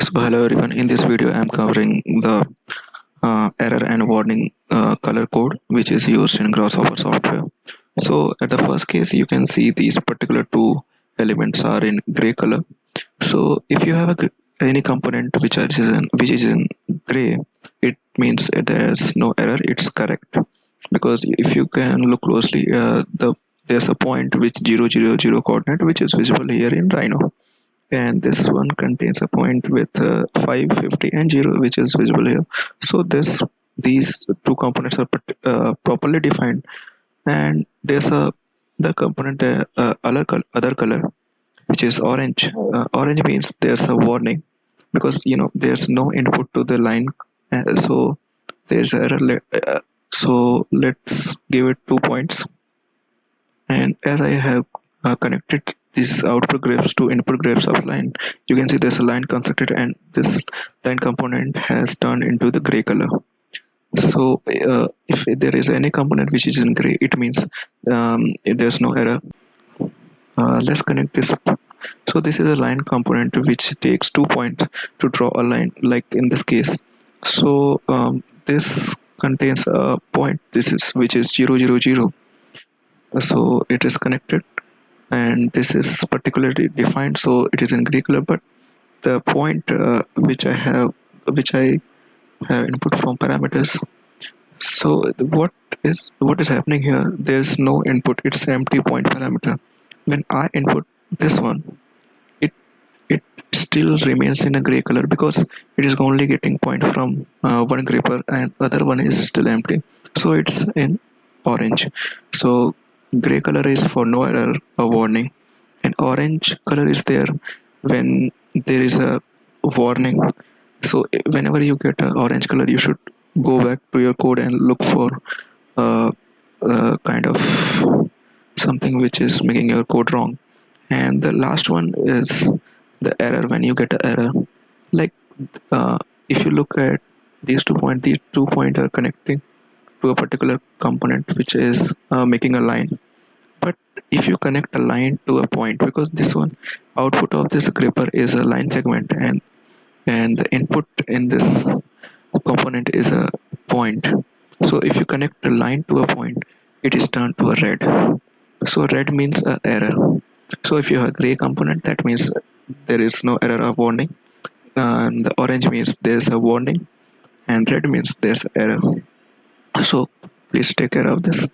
So hello everyone. In this video, I am covering the error and warning color code which is used in Grasshopper software. So at the first case, you can see these particular two elements are in gray color. So if you have any component which is in gray, it means there's no error. It's correct because if you can look closely, there's a point which 000 coordinate which is visible here in Rhino, and this one contains a point with 550 and 0 which is visible here. So these two components are properly defined, and there's a the component other color which is orange. Orange means there's a warning because there's no input to the line, so there's error. So let's give it 2 points, and as I have connected these output grapes to input grapes of line, you can see there's a line constructed, and this line component has turned into the gray color. So if there is any component which is in gray, it means there's no error. Let's connect this. So this is a line component which takes 2 points to draw a line, like in this case. So this contains a point, this is which is 000. So it is connected, and this is particularly defined, so it is in gray color. But the point which I have input from parameters. So what is happening here? There's no input, it's empty point parameter. When I input this one, it it still remains in a gray color because it is only getting point from one gripper, and other one is still empty, so it's in orange. So gray color is for no error, a warning, and orange color is there when there is a warning. So whenever you get a orange color, you should go back to your code and look for kind of something which is making your code wrong. And the last one is the error. When you get an error, like if you look at these 2 points are connecting to a particular component which is making a line. But if you connect a line to a point, because this one output of this gripper is a line segment, and the input in this component is a point. So if you connect a line to a point, it is turned to a red. So red means a error. So if you have a gray component, that means there is no error or warning, and the orange means there's a warning, and red means there's error. So please take care of this.